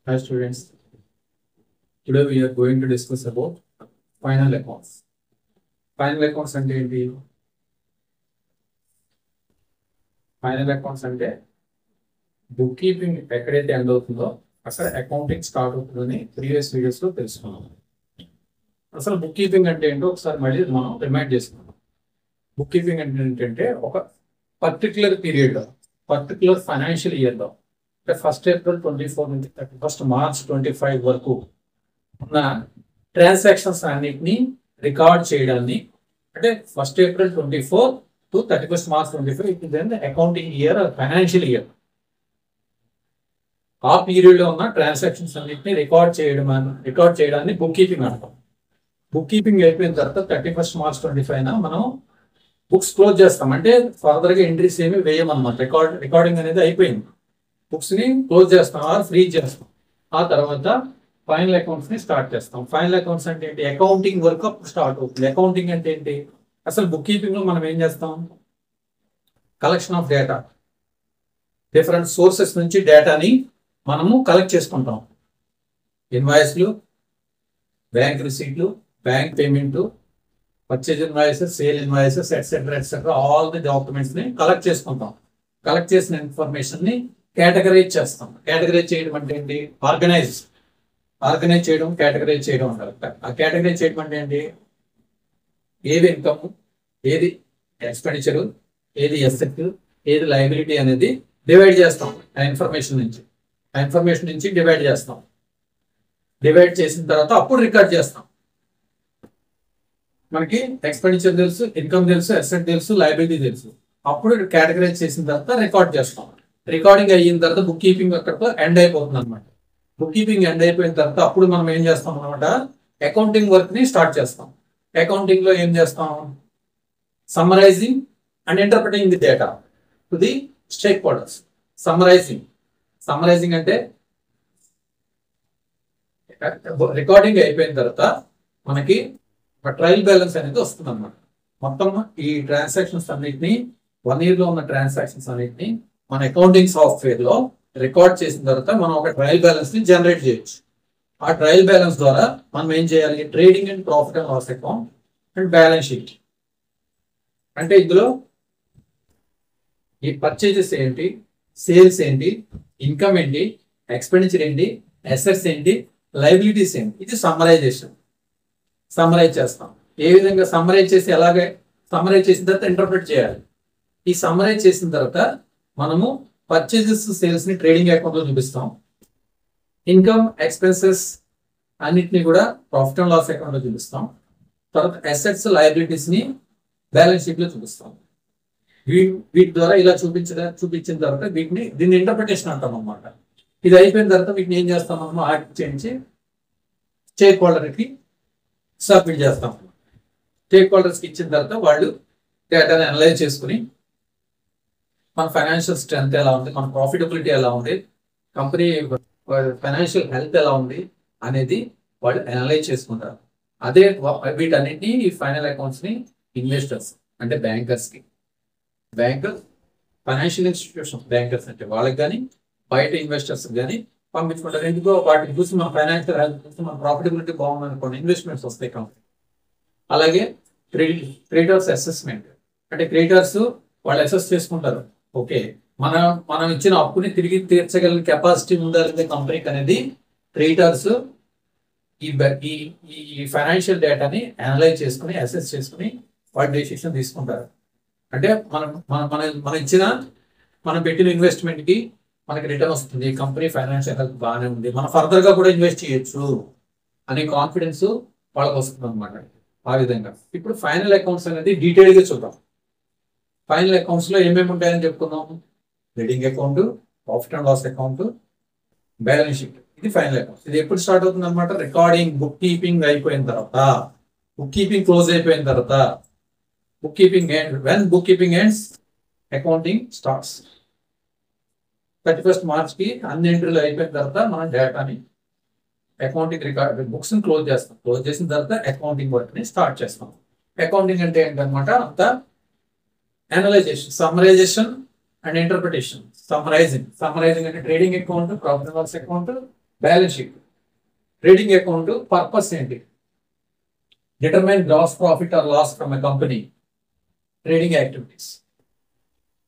Hi students, today we are going to discuss about final accounts. Final accounts అంటే ఏంటి? Final accounts అంటే book keeping ఎక్కడైతే end అవుతుందో అక్కడ అకౌంటింగ్ స్టార్ట్ అవుతుందని ప్రీవియస్ వీడియోస్ లో తెలుసుకున్నాం. అసలు బుక్ కీపింగ్ అంటే ఏంటో ఒకసారి మళ్ళీ మనం రిమైండ్ చేసుకున్నాం. బుక్ కీపింగ్ అంటే ఏంటంటే ఒక పర్టికులర్ పీరియడ్, పర్టికులర్ ఫైనాన్షియల్ ఇయర్లో అంటే 1st April 24 నుంచి 31st March 25 వరకు ఉన్న ట్రాన్సాక్షన్స్ అన్నిటిని రికార్డ్ చేయడాన్ని అంటే 1st April 24 to 31st March 25 it is the accounting year financial year. ఆ పీరియడ్ లో ఉన్న ట్రాన్సాక్షన్స్ అన్నిటిని రికార్డ్ చేయడాన్ని బుక్ కీపింగ్ అంటాం. బుక్ కీపింగ్ అయిపోయిన తర్వాత 31st March 25 మనం బుక్స్ క్లోజ్ చేస్తాం. అంటే ఫర్దర్ గా ఎంట్రీస్ ఏమి వేయమన్నమాట. రికార్డింగ్ అనేది అయిపోయింది. బుక్స్ ని క్లోజ్ చేస్తాం ఆర్ ఫ్రీజ్ చేస్తాం. ఆ తర్వాత ఫైనల్ అకౌంట్స్ ని స్టార్ట్ చేస్తాం. ఫైనల్ అకౌంట్స్ అంటే ఏంటి? అకౌంటింగ్ వర్క్ స్టార్ట్ అవుతుంది. అకౌంటింగ్ అంటే ఏంటి? అసలు బుక్ కీపింగ్ లో మనం ఏం చేస్తాం? Collection of data, different sources నుంచి డేటాని మనము కలెక్ట్ చేసుకుంటాం. ఇన్వాయిస్లు, బ్యాంక్ రిసీట్లు, bank payment, purchase invoices, sale invoices etcetera all the documents ని కలెక్ట్ చేసుకుంటాం. కలెక్ట్ చేసిన ఇన్ఫర్మేషన్ ని కేటగరైజ్ చేస్తాం. కేటగరైజ్ చేయడం అంటే ఏంటి? ఆర్గనైజ్ చేయడం, కేటగరైజ్ చేయడం అంటారు. ఆ కేటగరైజ్ చేయడం అంటే ఏంటి? ఏది ఇన్కమ్, ఏది ఎక్స్పెండిచర్, ఏది ఎసెట్, ఏది లయబిలిటీ అనేది డివైడ్ చేస్తాం. ఆ ఇన్ఫర్మేషన్ నుంచి డివైడ్ చేస్తాం. డివైడ్ చేసిన తర్వాత అప్పుడు రికార్డ్ చేస్తాం. మనకి ఎక్స్పెండిచర్ తెలుసు, ఇన్కమ్ తెలుసు, ఎసెట్ తెలుసు, లయబిలిటీ తెలుసు. అప్పుడు కేటగరైజ్ చేసిన తర్వాత రికార్డ్ చేస్తాం. రికార్డింగ్ అయిన తర్వాత బుక్ కీపింగ్ అక్కడితో ఎండ్ అయిపోతుంది అనమాట. బుక్ కీపింగ్ ఎండ్ అయిపోయిన తర్వాత అప్పుడు మనం ఏం చేస్తాం అనమాట? అకౌంటింగ్ వర్క్ ని స్టార్ట్ చేస్తాం. అకౌంటింగ్ లో ఏం చేస్తాం? Summarising and interpreting the data to the stake holders. Summarising అంటే రికార్డింగ్ అయిపోయిన తర్వాత మనకి ఒక ట్రయల్ బ్యాలెన్స్ అనేది వస్తుంది అనమాట. మొత్తం ఈ ట్రాన్సాక్షన్స్ అన్నిటిని 1 year లో ఉన్న ట్రాన్సాక్షన్స్ అన్నిటిని మన అకౌంటింగ్ సాఫ్ట్వేర్ లో రికార్డ్ చేసిన తర్వాత మనం ఒక ట్రయల్ బ్యాలెన్స్ ని జనరేట్ చేయొచ్చు. ఆ ట్రయల్ బ్యాలెన్స్ ద్వారా మనం ఏం చేయాలి? Trading and profit and loss account and balance sheet. అంటే ఇందులో ఈ పర్చేజెస్ ఏంటి, సేల్స్ ఏంటి, ఇన్కమ్ ఏంటి, ఎక్స్పెండిచర్ ఏంటి, అసెట్స్ ఏంటి, లయబిలిటీస్ ఏంటి, ఇది సమ్మరైజ్ చేస్తాం. ఏ విధంగా సమ్మరైజ్ చేసి ఎలాగే సమ్మరైజ్ చేసిన తర్వాత ఇంటర్ప్రిట్ చేయాలి. ఈ సమ్మరైజ్ చేసిన తర్వాత మనము పర్చేజెస్, సేల్స్ ని ట్రేడింగ్ అకౌంట్ లో చూపిస్తాం. ఇన్కమ్, ఎక్స్పెన్సెస్ అన్నిటిని కూడా ప్రాఫిట్ అండ్ లాస్ అకౌంట్ లో చూపిస్తాం. తర్వాత అసెట్స్, లయబిలిటీస్ ని బ్యాలెన్స్ షీట్ లో చూపిస్తాం. వీటి ద్వారా ఇలా చూపించిన తర్వాత దీన్ని ఇంటర్ప్రిటేషన్ అంటాం అన్నమాట. ఇది అయిపోయిన తర్వాత వీటిని ఏం చేస్తాం? మనం ఆడిట్ చేయించి స్టేక్ హోల్డర్కి సబ్మిట్ చేస్తాం. స్టేక్ హోల్డర్స్కి ఇచ్చిన తర్వాత వాళ్ళు డేటాని అనలైజ్ చేసుకుని మన ఫైనాన్షియల్ స్ట్రెంత్ ఎలా ఉంది, మన ప్రాఫిటబిలిటీ ఎలా ఉంది, కంపెనీ ఫైనాన్షియల్ హెల్త్ ఎలా ఉంది అనేది వాళ్ళు అనలైజ్ చేసుకుంటారు. అదే వీటన్నిటిని ఈ ఫైనల్ అకౌంట్స్ ని ఇన్వెస్టర్స్ అంటే బ్యాంకర్స్ ఫైనాన్షియల్ ఇన్స్టిట్యూషన్ బ్యాంకర్స్ అంటే వాళ్ళకి కానీ బయట ఇన్వెస్టర్స్ కానీ పంపించుకుంటారు. ఎందుకో వాటిని చూసి మన ఫైనాన్షియల్ హెల్త్ చూసి మన ప్రాఫిటబిలిటీ బాగుంది అనుకోండి, ఇన్వెస్ట్మెంట్స్ వస్తాయి కంపెనీ. అలాగే క్రెడిటర్స్ అసెస్మెంట్ అంటే క్రెడిటర్స్ వాళ్ళు అసెస్ చేసుకుంటారు. ఓకే, మనం ఇచ్చిన అప్పుని తిరిగి తీర్చగలిగిన కెపాసిటీ ఉండాలి కంపెనీకి అనేది క్రెడిటర్స్ ఈ ఫైనాన్షియల్ డేటాని అనలైజ్ చేసుకుని అసెస్ చేసుకుని వాళ్ళు డెసిషన్ తీసుకుంటారు. అంటే మనం ఇచ్చిన మనం పెట్టిన ఇన్వెస్ట్మెంట్ కి మనకి రిటర్న్ వస్తుంది, కంపెనీ ఫైనాన్షియల్ హెల్త్ బాగానే ఉంది, మనం ఫర్దర్ గా కూడా ఇన్వెస్ట్ చేయొచ్చు అనే కాన్ఫిడెన్స్ వాళ్ళకి వస్తుంది అనమాట. ఆ విధంగా ఇప్పుడు ఫైనల్ అకౌంట్స్ అనేది డీటెయిల్ గా చూద్దాం. ఫైనల్ అకౌంట్స్ లో ఏమేమి ఉంటాయని చెప్పుకున్నాం? Trading account, profit and loss account, balance sheet. ఇది ఫైనల్ అకౌంట్స్. ఇది ఎప్పుడు స్టార్ట్ అవుతుంది అనమాట? రికార్డింగ్ బుక్ కీపింగ్ అయిపోయిన తర్వాత, బుక్ కీపింగ్ క్లోజ్ అయిపోయిన తర్వాత. Book keeping when book keeping ends accounting starts. 31st March కి అన్ని ఎంట్రీలు అయిపోయిన తర్వాత మనం డేటాని అకౌంటింగ్ రికార్డ్ బుక్స్ ని క్లోజ్ చేస్తాం. క్లోజ్ చేసిన తర్వాత అకౌంటింగ్ వర్క్ ని స్టార్ట్ చేస్తాం. అకౌంటింగ్ అంటే ఏంటనమాట? అంత analysation, summarisation and interpretation. Summarising అంటే trading account, profit and loss account, balance sheet. Trading account purpose ఏంటి? Determine gross profit or loss from a company trading activities.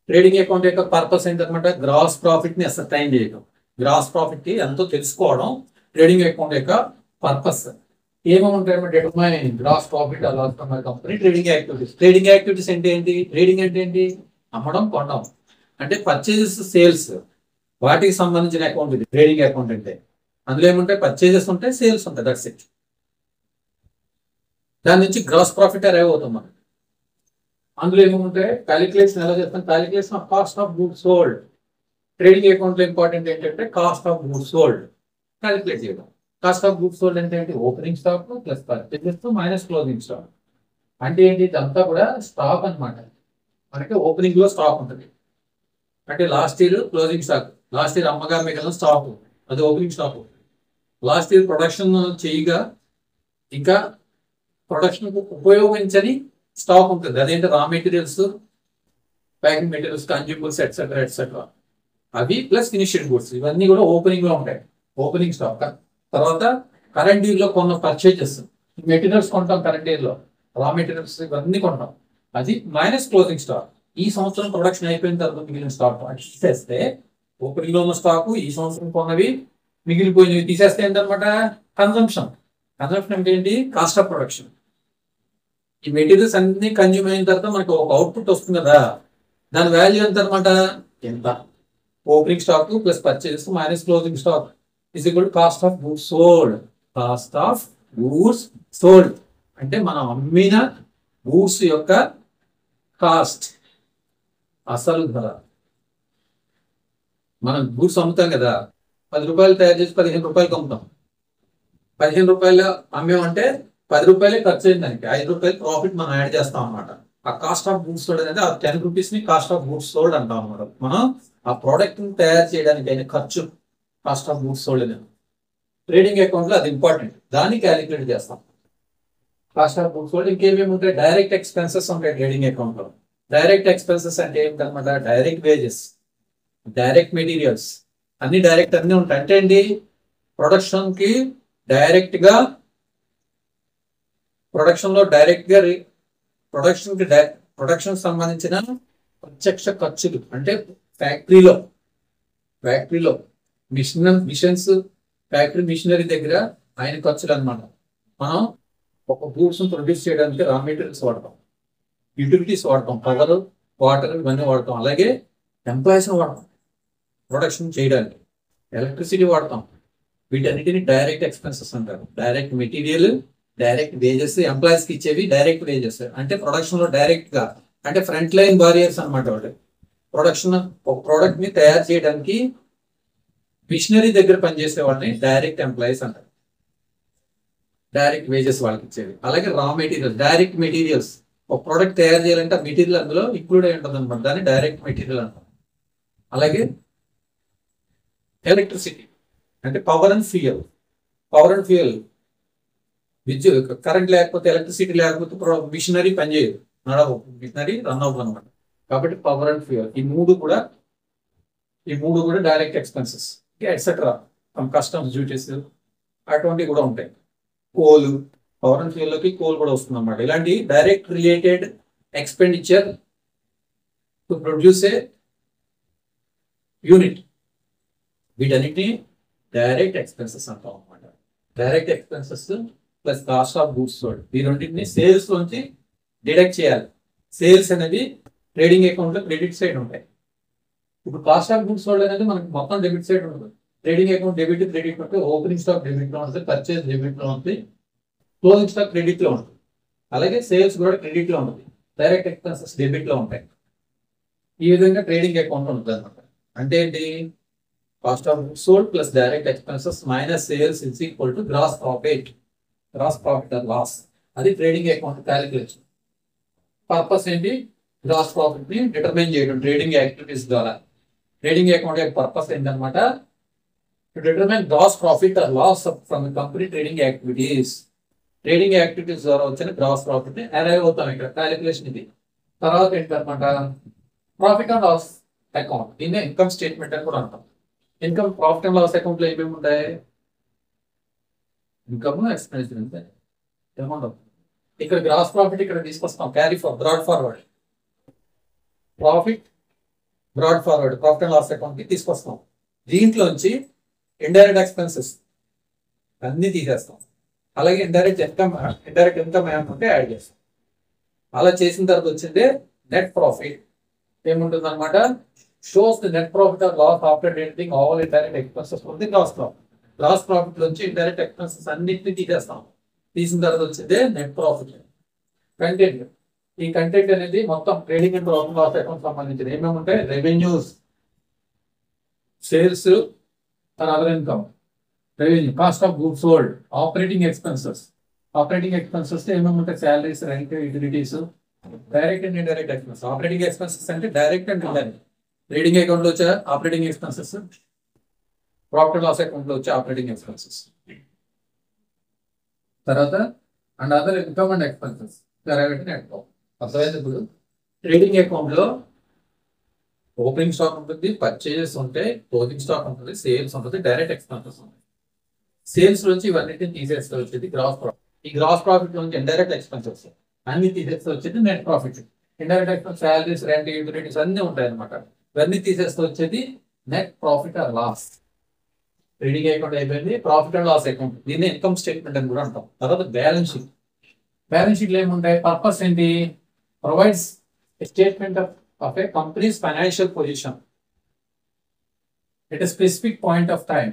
Trading account యొక్క purpose ఏంటన్నమాట? Gross profit ని ascertain చేయడం, gross profit ఎంతో తెలుసుకోవడం trading account యొక్క purpose. ఏమేముంటాయి? Determine gross profit or loss from a company trading activities. Trading activities అంటే ఏంటి? ట్రేడింగ్ అంటే ఏంటి? అమ్మడం, కొనడం, అంటే పర్చేజెస్, సేల్స్, వాటికి సంబంధించిన అకౌంట్ ఇది ట్రేడింగ్ అకౌంట్ అంటే. అందులో ఏముంటాయి? పర్చేజెస్ ఉంటాయి, సేల్స్ ఉంటాయి, దట్స్ ఇట్. దాని నుంచి గ్రాస్ ప్రాఫిట్ అరైవ్ అవుతాం మనం. అందులో ఏముంటాయి? క్యాలిక్యులేషన్ ఎలా చేస్తాం? Calculation of cost of goods sold. Trading account లో ఇంపార్టెంట్ ఏంటంటే cost of goods sold calculate చేయడం. కాస్ట్ ఆఫ్ గూడ్స్ సోల్డ్ అంటే ఏంటి? Opening stock plus purchases minus closing stock. అంటే ఏంటి? ఇదంతా కూడా స్టాక్ అన్నమాట. మనకి ఓపెనింగ్ లో స్టాక్ ఉంటుంది, అంటే last year closing stock, last year అమ్మగా మిగిలిన స్టాక్, అది opening stock. Last year production చేయగా ఇంకా ప్రొడక్షన్ ఉపయోగించని స్టాక్ ఉంటుంది, అదేంటి? రా materials, packing materials, consumers etcetera etcetera, అవి ప్లస్ ఫినిష్డ్ గుడ్స్, ఇవన్నీ కూడా ఓపెనింగ్ లో ఉంటాయి, ఓపెనింగ్ స్టాక్. తర్వాత కరెంట్ ఇయర్ లో కొన్న పర్చేజెస్, మెటీరియల్స్ కొంటాం కరెంట్ ఇయర్ లో, రా మెటీరియల్స్ ఇవన్నీ కొంటాం, అది మైనస్ క్లోజింగ్ స్టాక్. ఈ సంవత్సరం ప్రొడక్షన్ అయిపోయిన తర్వాత మిగిలిన స్టాక్ తీసేస్తే ఓపెనింగ్ లో ఉన్న స్టాక్, ఈ సంవత్సరం కొన్నవి మిగిలిపోయినవి తీసేస్తే ఏంటన్నమాట? కన్సంప్షన్. కన్సంప్షన్ అంటే ఏంటి? Cost of production. ఈ మెటీరియల్స్ అన్ని కన్జ్యూమ్ అయిన తర్వాత మనకు ఒక అవుట్పుట్ వస్తుంది కదా, దాని వాల్యూ ఎంత అనమాట? ఎంత? Opening stock plus purchases minus closing stock is equal to cost of goods sold. Cost of goods sold అంటే మనం అమ్మిన గూడ్స్ యొక్క కాస్ట్, అసలు ధర. మనం గూడ్స్ అమ్ముతాం కదా, 10 రూపాయలు తయారు చేసి 15 రూపాయలకి అమ్ముతాం. 15 రూపాయలు అమ్మేమంటే 10 రూపాయలే ఖర్చు అయింది, దానికి 5 రూపాయలు ప్రాఫిట్ మనం యాడ్ చేస్తాం అనమాట. ఆ కాస్ట్ ఆఫ్ గూడ్స్ సోల్డ్ అనేది ఆ 10 రూపీస్ ని కాస్ట్ ఆఫ్ గూడ్స్ సోల్డ్ అంటాం అనమాట. మనం ఆ ప్రోడక్ట్ ని తయారు చేయడానికి అయిన ఖర్చు కాస్ట్ ఆఫ్ గూడ్స్ సోల్డ్ అనేది. ట్రేడింగ్ అకౌంట్ లో అది ఇంపార్టెంట్, దాన్ని క్యాలిక్యులేట్ చేస్తాం. Cost of goods sold. ఇంకేమేమి ఉంటాయి? డైరెక్ట్ ఎక్స్పెన్సెస్ ఉంటాయి ట్రేడింగ్ అకౌంట్ లో. డైరెక్ట్ ఎక్స్పెన్సెస్ అంటే ఏంటన్నమాట? డైరెక్ట్ వేజెస్, డైరెక్ట్ మెటీరియల్స్, అన్ని డైరెక్ట్ అన్ని ఉంటాయి. అంటే ఏంటి? ప్రొడక్షన్ కి డైరెక్ట్ గా, ప్రొడక్షన్ లో డైరెక్ట్ గా ప్రొడక్షన్ కి ప్రొడక్షన్ సంబంధించిన ప్రత్యక్ష ఖర్చులు, అంటే ఫ్యాక్టరీలో మిషన్స్, ఫ్యాక్టరీ మిషనరీ దగ్గర ఆయన ఖర్చులు అనమాట. మనం ఒక గూడ్స్ ప్రొడ్యూస్ చేయడానికి రా మెటీరియల్స్ వాడతాం, యూటిలిటీస్ వాడతాం, పవర్, వాటర్ ఇవన్నీ వాడతాం. అలాగే ఎంప్లాయీస్ వాడతాం ప్రొడక్షన్ చేయడానికి, ఎలక్ట్రిసిటీ వాడతాం. వీటన్నిటిని డైరెక్ట్ ఎక్స్పెన్సెస్ అంటారు. Direct material, direct wages, employees కి ఇచ్చేవి డైరెక్ట్ వేజెస్. అంటే ప్రొడక్షన్ లో డైరెక్ట్ గా, అంటే ఫ్రంట్ లైన్ వారియర్స్ అనమాట వాళ్ళు. ప్రొడక్షన్ ఒక ప్రోడక్ట్ ని తయారు చేయడానికి మిషనరీ దగ్గర పనిచేసే వాళ్ళని డైరెక్ట్ ఎంప్లాయీస్ అంటారు, డైరెక్ట్ వేజెస్ వాళ్ళకి ఇచ్చేవి. అలాగే రా మెటీరియల్, డైరెక్ట్ మెటీరియల్స్, ఒక ప్రోడక్ట్ తయారు చేయాలంటే ఆ మెటీరియల్ అందులో ఇంక్లూడ్ అయి ఉంటుంది అనమాట, దాన్ని డైరెక్ట్ మెటీరియల్ అంటారు. అలాగే ఎలక్ట్రిసిటీ అంటే పవర్ అండ్ ఫ్యూయల్, విద్యుత్, కరెంట్ లేకపోతే, ఎలక్ట్రిసిటీ లేకపోతే మిషనరీ పనిచేయదు, నడవు, మిషనరీ రన్ అవ్వదు అనమాట. కాబట్టి పవర్ అండ్ ఫ్యూయల్, ఈ మూడు కూడా direct expenses, etcetera. Customs duties అటువంటివి కూడా ఉంటాయి. కోల్, పవర్ అండ్ ఫ్యూయల్ లోకి కోల్ కూడా వస్తుంది అనమాట. ఇలాంటి direct related expenditure to produce A unit, వీటన్నిటిని డైరెక్ట్ ఎక్స్పెన్సెస్ అంటాం అనమాట. Direct expenses plus cost of goods sold, ఈ రెండింటిని సేల్స్ నుంచి డిడక్ట్ చేయాలి. సేల్స్ అనేది ట్రేడింగ్ అకౌంట్ లో క్రెడిట్ సైడ్ ఉంటాయి. ఇప్పుడు కాస్ట్ ఆఫ్ గూడ్స్ సోల్డ్ అనేది మనకి మొత్తం డెబిట్ సైడ్ ఉంటుంది. ట్రేడింగ్ అకౌంట్ డెబిట్ క్రెడిట్ ఉంటే ఓపెనింగ్ స్టాక్ డెబిట్ లో ఉంటుంది, పర్చేస్ డెబిట్ లో ఉంటుంది, క్లోజింగ్ స్టాక్ క్రెడిట్ లో ఉంటుంది. అలాగే సేల్స్ కూడా క్రెడిట్ లో ఉంటుంది, డైరెక్ట్ ఎక్స్పెన్సెస్ డెబిట్ లో ఉంటాయి. ఈ విధంగా ట్రేడింగ్ అకౌంట్ ఉంటుంది అనమాట. అంటే ఏంటి? Cost of goods sold plus direct expenses minus sales is equal to gross profit or loss. అది ట్రేడింగ్ అకౌంట్ క్యాలిక్యులేషన్. పర్పస్ ఏంటి? గ్రాస్ ప్రాఫిట్ ని డిటర్మైన్ చేయడం ట్రేడింగ్ యాక్టివిటీస్ ద్వారా. ట్రేడింగ్ అకౌంట్ యొక్క పర్పస్ ఏంటన్నమాట? To determine gross profit or loss from company trading activities. Trading activities ద్వారా వచ్చిన gross profit ని అరైవ్ అవుతాం ఇక్కడ, క్యాలిక్యులేషన్ ఇది. తర్వాత ఏంటన్నమాట? ప్రాఫిట్ అండ్ లాస్ అకౌంట్, దీన్ని ఇన్కమ్ స్టేట్మెంట్ అని కూడా అంటాం. ప్రాఫిట్ అండ్ లాస్ అకౌంట్ లో ఏమేమి ఉంటాయి? ఇన్కమ్ ఎక్స్పెండిచర్ అంతే అమౌంట్ అవుతుంది. ఇక్కడ గ్రాస్ ప్రాఫిట్ ఇక్కడ తీసుకొస్తాం, carry brought forward profit, profit and loss account కి తీసుకొస్తాం. దీంట్లోంచి ఇండైరెక్ట్ ఎక్స్పెన్సెస్ అన్ని తీసేస్తాం. అలాగే ఇండైరెక్ట్ ఇన్కమ్ ఏమంటే యాడ్ చేస్తాం. అలా చేసిన తర్వాత వచ్చిందే నెట్ ప్రాఫిట్. ఏముంటుంది అనమాట, shows the net profit or loss after debiting all indirect expenses ఉంది రాస్తాం. లాస్ ప్రాఫిట్ నుంచి ఇండైరెక్ట్ ఎక్స్పెన్సెస్ అన్నింటినీ తీసేస్తాం. తీసిన తర్వాత వచ్చిందే నెట్ ప్రాఫిట్. కంటెంట్, ఈ కంటెంట్ అనేది మొత్తం trading and profit loss account సంబంధించిన ఏమేమి ఉంటాయి, revenues, sales and other income, revenue, cost of goods sold, operating expenses ఏమేమి ఉంటాయి, salaries, rent, utilities, direct and indirect expenses. Operating expenses అంటే direct and indirect. Trading account లో వచ్చే operating expenses, profit and loss account లో వచ్చే operating expenses. తర్వాత and other income and expenses net. అర్థమైంది. ఇప్పుడు ట్రేడింగ్ అకౌంట్ లో ఓపెనింగ్ స్టాక్ ఉంటుంది, పర్చేజెస్ ఉంటాయి, క్లోజింగ్ స్టాక్ ఉంటుంది, సేల్స్ ఉంటుంది, డైరెక్ట్ ఎక్స్పెన్సెస్ ఉంటాయి. సేల్స్ నుంచి ఇవన్నిటిని తీసేస్తే వచ్చేది గ్రాస్ ప్రాఫిట్. ఈ గ్రాస్ ప్రాఫిట్ నుంచి ఇండైరెక్ట్ ఎక్స్పెన్సెస్ అన్ని తీసేస్తే వచ్చేది net profit. Indirect expense, salaries, rent, utilities అన్ని ఉంటాయి అనమాట. ఇవన్నీ తీసేస్తే వచ్చేది net profit or loss. Trading account అయిపోయింది. ప్రాఫిట్ అండ్ లాస్ అకౌంట్, దీన్ని ఇన్కమ్ స్టేట్మెంట్ అని కూడా అంటాం. తర్వాత బ్యాలెన్స్ షీట్. బ్యాలెన్స్ షీట్లో ఏముంటాయి, పర్పస్ ఏంటి, provides statement of A companies financial position at a specific point of time,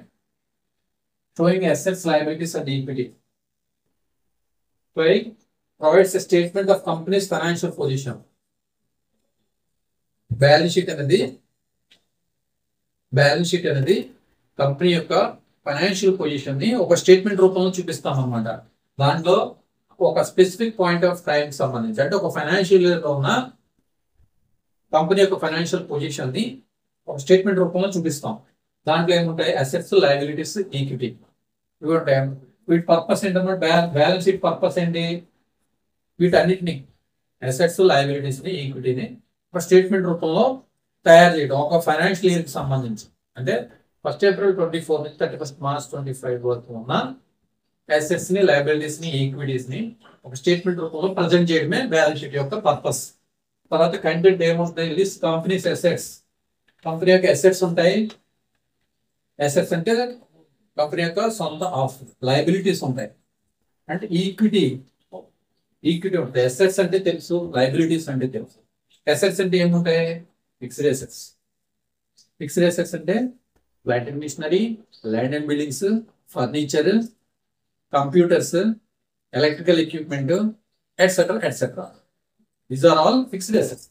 showing assets, liabilities and equity. Provides a statement of company's financial position. Balance sheet అనేది company యొక్క financial position ని ఒక statement రూపంలో చూపిస్తాం అన్నమాట. దాంట్లో ఒక specific point of time సంబంధించి, అంటే ఒక ఫైనాన్షియల్ ఇయర్ లో ఉన్న కంపెనీ యొక్క ఫైనాన్షియల్ పొజిషన్ ని ఒక స్టేట్మెంట్ రూపంలో చూపిస్తాం. దాంట్లో ఏముంటాయి, అసెట్స్, లయబిలిటీస్, ఈక్విటీ ఇవి ఉంటాయి. వీటి పర్పస్ ఏంటన్నమాట, బ్యాలెన్స్ షీట్ పర్పస్ ఏంటి, వీటన్నిటిని అసెట్స్, లయబిలిటీస్ ని, ఈక్విటీని ఒక స్టేట్మెంట్ రూపంలో తయారు చేయడం ఒక ఫైనాన్షియల్ ఇయర్ కి సంబంధించి. అంటే 1 April 2024 నుంచి 31 March 2025 వరకు ఉన్న అసెట్స్ ని, లయబిలిటీస్ ని, ఈక్విటీస్ ని ఒక స్టేట్మెంట్ రూపంలో ప్రజెంట్ చేయడమే బ్యాలెన్స్ షీట్ యొక్క పర్పస్. తర్వాత కంటెంట్ ఏముంటాయి, లిస్ట్ కంపెనీస్ అసెట్స్, కంపెనీ యొక్క అసెట్స్ ఉంటాయి. అసెట్స్ అంటే కంపెనీ యొక్క సొంత ఆస్తులు. లయబిలిటీస్ ఉంటాయి అంటే ఈక్విటీ ఉంటాయి. అసెట్స్ అంటే తెలుసు, లయబిలిటీస్ అంటే తెలుసు. అసెట్స్ అంటే ఏముంటాయి, ఫిక్స్డ్ అసెట్స్ అంటే plant and machinery, land and buildings, furniture, computers, electrical equipment, etcetera. These are all fixed assets.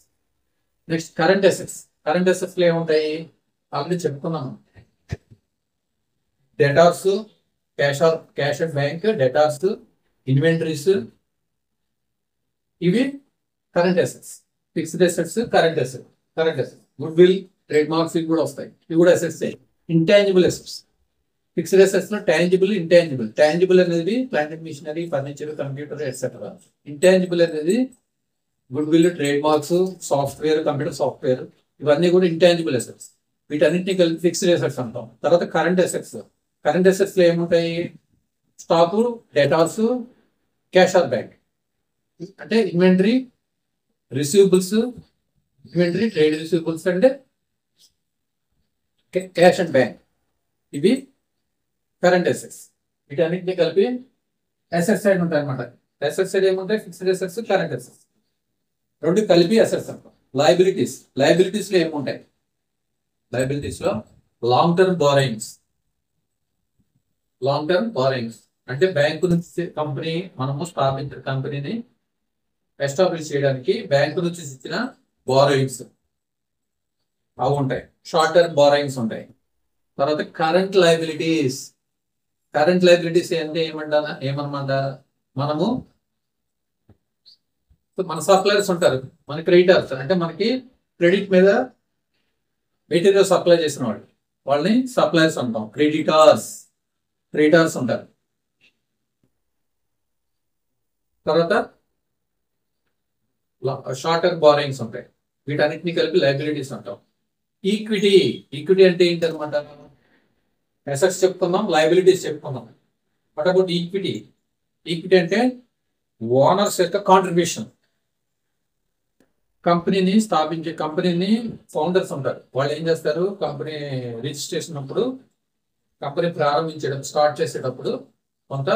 Next current assets లో ఏముంటాయి, ఆల్రెడీ చెప్పుకున్నాము. Debtors, cash and bank, debtors, inventories, ఇవి current assets. Fixed assets, current assets. Goodwill, trademarks ఇవి కూడా వస్తాయి, ఇవి కూడా assets. Intangible assets, fixed assets లో టాంజిబుల్, ఇంటాంజిబుల్. టాంజిబుల్ అనేది plant and machinery, furniture, computer, etcetera. Intangible అనేది good will, trade marks, software, computer software, ఇవన్నీ కూడా ఇంటాంజిబుల్ అసెట్స్. వీటన్నిటిని కలిపి ఫిక్స్డ్ అసెట్స్ అంటాం. తర్వాత కరెంట్ అసెట్స్ లో ఏముంటాయి, stock, datas, cash or bank. అంటే ఇన్వెంటరీ, రిసీవబుల్స్, ట్రేడ్ రిసీవబుల్స్ అంటే క్యాష్ అండ్ బ్యాంక్, ఇవి కరెంట్ అసెట్స్. వీటన్నిటిని కలిపి అసెట్ సైడ్ ఉంటాయి అనమాట. అసెట్ సైడ్ ఏముంటాయి, ఫిక్స్డ్ అసెట్స్, కరెంట్ అసెట్స్ రెండు కలిపి అసెట్స్ అంటాం. లయబిలిటీస్ లో ఏముంటాయి, లయబిలిటీస్ లో లాంగ్ టర్మ్ బారోయింగ్స్ అంటే బ్యాంకు నుంచి కంపెనీ, మనము స్థాపించిన కంపెనీని ఎస్టాబ్లిష్ చేయడానికి బ్యాంకు నుంచి ఇచ్చిన బారోయింగ్స్ అవి ఉంటాయి. షార్ట్ టర్మ్ బారోయింగ్స్ ఉంటాయి. తర్వాత కరెంట్ లయబిలిటీస్ అంటే ఏమన్నమాట, మనము మన సప్లయర్స్ ఉంటారు, మన క్రెడిటర్స్ అంటే మనకి క్రెడిట్ మీద మెటీరియల్ సప్లై చేసిన వాళ్ళని సప్లయర్స్ అంటాం. క్రెడిటర్స్ ఉంటారు. తర్వాత షార్ట్ టర్మ్ బారోయింగ్స్ ఉంటాయి. వీటన్నిటిని కలిపి లయబిలిటీస్ అంటాం. ఈక్విటీ అంటే ఏంటి అనమాట, అసెట్స్ చెప్పుకుందాం, లయబిలిటీస్ చెప్పుకుందాం. What about equity? ఈక్విటీ అంటే ఓనర్స్ యొక్క కాంట్రిబ్యూషన్. కంపెనీని స్థాపించే కంపెనీని ఫౌండర్స్ ఉంటారు, వాళ్ళు ఏం చేస్తారు, కంపెనీ రిజిస్ట్రేషన్ అప్పుడు, కంపెనీ ప్రారంభించడం స్టార్ట్ చేసేటప్పుడు కొంత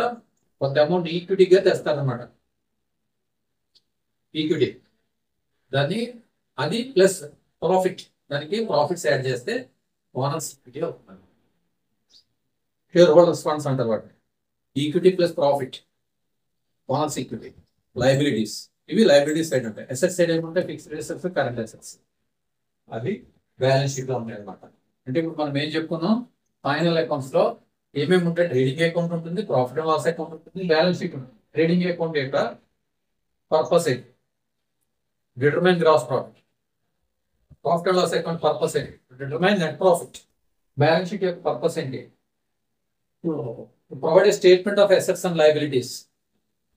అమౌంట్ ఈక్విటీగా తెస్తారనమాట. ఈక్విటీ దాన్ని, అది ప్లస్ ప్రాఫిట్, దానికి ప్రాఫిట్స్ యాడ్ చేస్తే ఓనర్స్ ఈక్విటీ అవుతుంది. షేర్ హోల్డర్స్ ఫండ్స్ అంటారు వాటిని. Equity plus profit, owners equity. Liabilities, ఇవి లయబిలిటీస్ సైడ్ ఉంటాయి. అసెట్స్ సైడ్ ఏముంటాయి, ఫిక్స్డ్ అసెట్స్, కరెంట్ అసెట్స్, అవి బ్యాలెన్స్ షీట్ లో ఉంటాయి అనమాట. అంటే ఇప్పుడు మనం ఏం చెప్పుకున్నాం, ఫైనల్ అకౌంట్స్ లో ఏమేమి ఉంటాయి, ట్రేడింగ్ అకౌంట్ ఉంటుంది, ప్రాఫిట్ అండ్ లాస్ అకౌంట్ ఉంటుంది, బ్యాలెన్స్ షీట్ ఉంటుంది. ట్రేడింగ్ అకౌంట్ యొక్క పర్పస్ ఏంటి, determine gross profit. Profit and loss account purpose ఏంటి, determine net profit. Balance sheet యొక్క పర్పస్ ఏంటి, provide a statement of assets and liabilities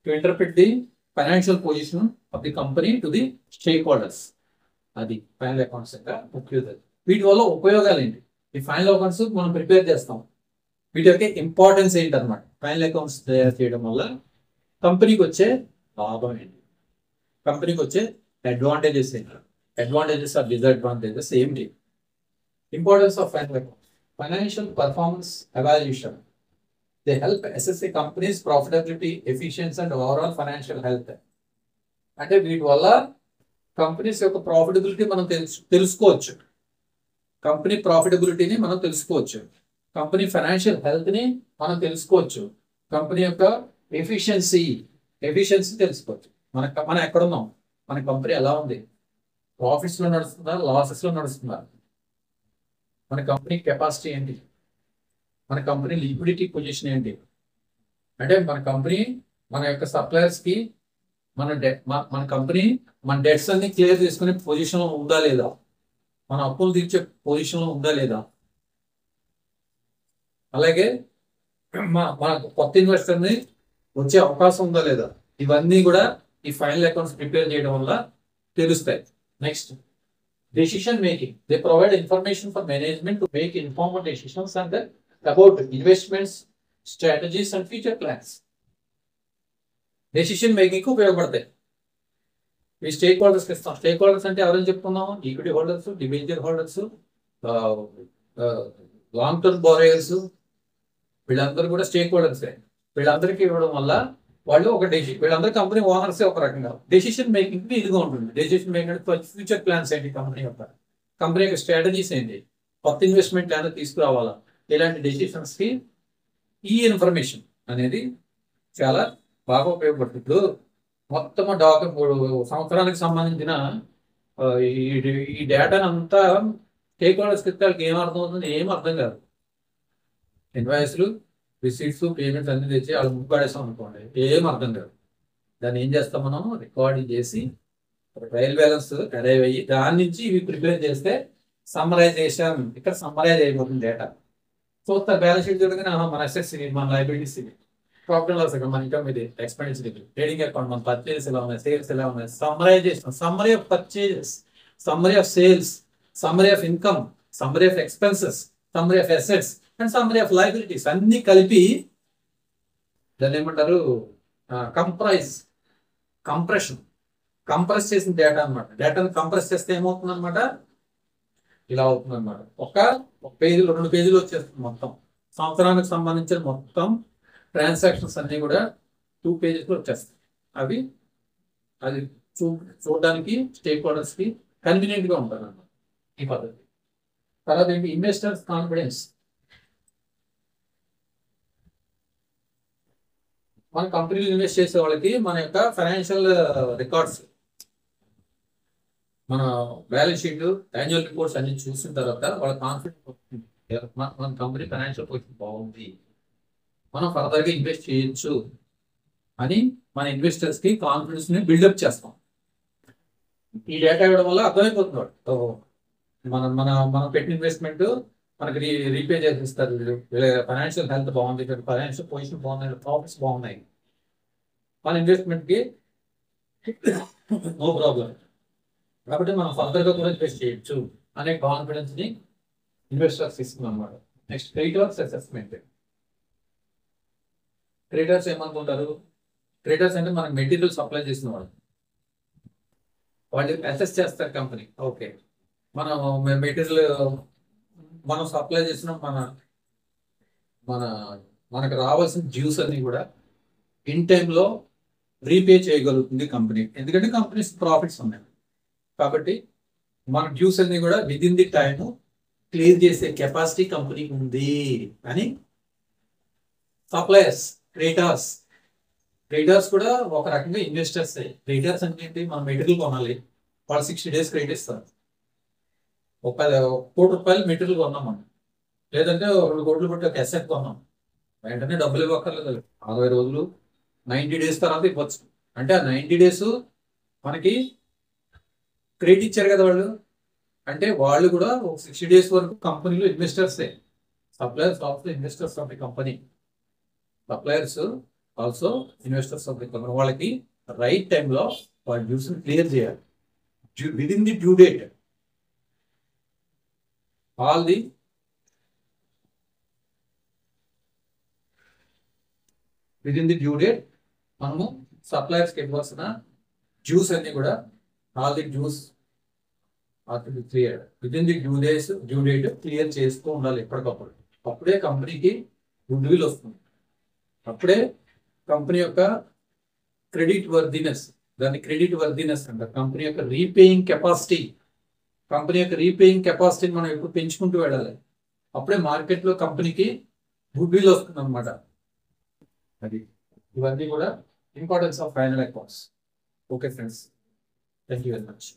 to interpret the financial position of the company to the stakeholders. అది final accounts యొక్క ముఖ్యత. వీటి వల్ల ఉపయోగాలు ఏంటి, ఈ ఫైనల్ అకౌంట్స్ మనం ప్రిపేర్ చేస్తాం, వీటి యొక్క ఇంపార్టెన్స్ ఏంటి అనమాట. ఫైనల్ అకౌంట్స్ తయారు చేయడం వల్ల కంపెనీకి వచ్చే లాభం ఏంటి, కంపెనీకి వచ్చే అడ్వాంటేజెస్ ఏంటి, అడ్వాంటేజెస్ ఆర్ డిసడ్వాంటేజెస్ ఏంటి. Importance of final accounts, financial performance evaluation. They help assess a company's profitability, efficiency and overall financial health. అంటే వీటి వల్ల కంపెనీస్ యొక్క ప్రాఫిటబిలిటీ మనం తెలుసుకోవచ్చు, కంపెనీ ప్రాఫిటబిలిటీని మనం తెలుసుకోవచ్చు, కంపెనీ ఫైనాన్షియల్ హెల్త్ ని మనం తెలుసుకోవచ్చు, కంపెనీ యొక్క ఎఫిషియన్సీ తెలుసుకోవచ్చు. మనం ఎక్కడున్నాం, మన కంపెనీ ఎలా ఉంది, ప్రాఫిట్స్ లో నడుస్తుందా, లాసెస్ లో నడుస్తుందా, మన కంపెనీ కెపాసిటీ ఏంటి, మన కంపెనీ లిక్విడిటీ పొజిషన్ ఏంటి. అంటే మన కంపెనీ మన యొక్క సప్లయర్స్ కి మన కంపెనీ మన డెట్స్ అన్ని క్లియర్ చేసుకునే పొజిషన్ లో ఉందా లేదా, మన అప్పులు తీర్చే పొజిషన్ లో ఉందా లేదా, అలాగే మన కొత్త ఇన్వెస్టర్ ని వచ్చే అవకాశం ఉందా లేదా. ఇవన్నీ కూడా ఈ ఫైనల్ అకౌంట్స్ ప్రిపేర్ చేయడం వల్ల తెలుస్తాయి. Next, decision making. They provide information for management to make informed decisions and about investments, strategies and future plans. Decision making కు ఉపయోగపడతాయి. ఈ స్టేక్ హోల్డర్స్ ఇస్తాం. స్టేక్ హోల్డర్స్ అంటే ఎవరైనా చెప్పుకున్నాం, equity holders, debenture holders, long term borrowers, వీళ్ళందరూ కూడా stake హోల్డర్సే. వీళ్ళందరికీ ఇవ్వడం వల్ల వాళ్ళు ఒక వీళ్ళందరూ కంపెనీ ఓనర్సే ఒక రకంగా. డెసిషన్ మేకింగ్ ఇదిగా ఉంటుంది. డెసిషన్ మేకింగ్ ఫ్యూచర్ ప్లాన్స్ ఏంటి, కంపెనీ యొక్క స్ట్రాటజీస్ ఏంటి, కొత్త ఇన్వెస్ట్మెంట్ ఏమైనా తీసుకురావాలా, ఇలాంటి డెసిషన్స్ కి ఈ ఇన్ఫర్మేషన్ అనేది చాలా బాగా ఉపయోగపడుతుంది. ఇప్పుడు మొత్తం సంవత్సరానికి సంబంధించిన ఈ డేటాని అంతా స్టేక్ హోల్డర్స్కి ఇస్తే వాళ్ళకి ఏం అర్థం అవుతుంది, ఏం అర్థం కాదు. ఇన్వాయిస్లు, రిసీట్స్, పేమెంట్స్ అన్ని తెచ్చి వాళ్ళు ముగ్గుపడేస్తాం అనుకోండి, ఏం అర్థం కాదు. దాన్ని ఏం చేస్తాం, మనం రికార్డింగ్ చేసి ట్రయల్ బ్యాలెన్స్ అరైవ్ అయ్యి దాని నుంచి ఇవి ప్రిపేర్ చేస్తే సమ్మరైజేషన్, ఇక్కడ సమ్మరైజ్ అయిపోతుంది డేటా. చూస్తారు బ్యాలెన్స్ షీట్ చూడగానే మన అసెట్స్ ఇవి, మన లైబిలిటీస్ ఇవి, ప్రాఫిట్ అండ్ లాస్ అకౌంట్ మన ఇన్కమ్ ఇది, ఎక్స్పెండిచర్ ఇది, ట్రేడింగ్ అకౌంట్ మన పర్చేజెస్ ఎలా ఉన్నాయి, సేల్స్ ఎలా ఉన్నాయి, summarisation, summary of purchases, summary of sales, summary of income, summary of expenses, summary of assets and summary of liabilities అన్ని కలిపి దాన్ని ఏమంటారు, కంప్రెస్ చేసిన డేటా అనమాట. డేటాను కంప్రెస్ చేస్తే ఏమవుతుంది అనమాట, ఇలా అవుతుంది అనమాట. ఒక పేజీలో 2 పేజీలు వచ్చేస్తుంది మొత్తం. సంవత్సరానికి సంబంధించిన మొత్తం ట్రాన్సాక్షన్స్ అన్ని కూడా 2 పేజెస్ లో వచ్చేస్తాయి. అది చూడడానికి స్టేక్ హోల్డర్స్ కి కన్వీనియంట్ గా ఉంటుంది అన్నమాట ఈ పద్ధతి. తర్వాత ఏంటి, ఇన్వెస్టర్స్ కాన్ఫిడెన్స్. మన కంపెనీలు ఇన్వెస్ట్ చేసే వాళ్ళకి మన యొక్క ఫైనాన్షియల్ రికార్డ్స్, మన బ్యాలెన్స్ షీట్, యాన్యువల్ రిపోర్ట్స్ అన్ని చూసిన తర్వాత వాళ్ళ కాన్ఫిడెన్స్ వస్తుంది, మన కంపెనీ ఫైనాన్షియల్ పొజిషన్ బాగుంది, మనం ఫర్దర్ గా ఇన్వెస్ట్ చేయొచ్చు అని మన ఇన్వెస్టర్స్ కి కాన్ఫిడెన్స్ ని బిల్డప్ చేస్తాం. ఈ డేటా ఇవ్వడం వల్ల అర్థమైపోతుంది వాడు, మన మన మనం పెట్టిన ఇన్వెస్ట్మెంట్ మనకి రీపే చేసిస్తారు, వీళ్ళ ఫైనాన్షియల్ హెల్త్ బాగుంది, ఫైనాన్షియల్ పొజిషన్ బాగుంది, ప్రాఫిట్స్ బాగున్నాయి, మన ఇన్వెస్ట్మెంట్ కి నో ప్రాబ్లం, కాబట్టి మనం ఫర్దర్ గా కూడా ఇన్వెస్ట్ చేయొచ్చు అనే కాన్ఫిడెన్స్ ని ఇన్వెస్టర్స్ ఇస్తుంది అనమాట. Next, creditors assessment. క్రెడిటర్స్ ఏమనుకుంటారు? క్రెడిటర్స్ అంటే మనకు మెటీరియల్ సప్లై చేసిన వాళ్ళు అసెస్ చేస్తారు కంపెనీ. ఓకే, మనం మెటీరియల్ మనం సప్లై చేసిన మన మనకు రావాల్సిన డ్యూస్ అన్ని కూడా ఇన్ టైంలో రీపే చేయగలుగుతుంది కంపెనీ, ఎందుకంటే కంపెనీస్ ప్రాఫిట్స్ ఉన్నాయి కాబట్టి మన డ్యూస్ అన్ని కూడా with in the time clear చేసే కెపాసిటీ కంపెనీకి ఉంది అని సప్లయర్స్. ట్రేడర్స్ కూడా ఒక రకంగా ఇన్వెస్టర్స్. ట్రేడర్స్ అంటే ఏంటి? మనం మెటీరియల్ కొనాలి, వాళ్ళు 60 days క్రెడిట్ ఇస్తారు. ఒక ₹1,00,00,000 మెటీరియల్ కొన్నాం మనం, లేదంటే 2 కోట్లు పెట్టి ఒక అసెట్ కొన్నాం, వెంటనే డబ్బులు ఇవ్వక్కర్లేదు. 60 రోజులు 90 days తర్వాత ఇవ్వచ్చు. అంటే ఆ 90 days మనకి క్రెడిట్ ఇచ్చారు కదా వాళ్ళు, అంటే వాళ్ళు కూడా ఒక 60 days వరకు కంపెనీలో ఇన్వెస్టర్సే. Suppliers also investors of the company. Suppliers also investors of the company. వాళ్ళకి రైట్ టైంలో వాళ్ళ డ్యూస్ క్లియర్ చేయాలి within the due date. All the within the due date మనము సప్లయర్స్కి ఇవ్వాల్సిన డ్యూస్ అన్ని కూడా all the dues clear within the due date clear చేస్తూ ఉండాలి ఎప్పటికప్పుడు. అప్పుడే కంపెనీకి గుడ్ విల్ వస్తుంది, అప్పుడే కంపెనీ యొక్క క్రెడిట్ వర్దినెస్, దాన్ని క్రెడిట్ వర్దినెస్ అంటారు. కంపెనీ యొక్క రీపేయింగ్ కెపాసిటీని మనం ఎప్పుడు పెంచుకుంటూ వెళ్ళాలి, అప్పుడే మార్కెట్లో కంపెనీకి గుడ్ విల్ వస్తుంది అనమాట. అది ఇవన్నీ కూడా importance of final accounts. Okay friends, thank you very much.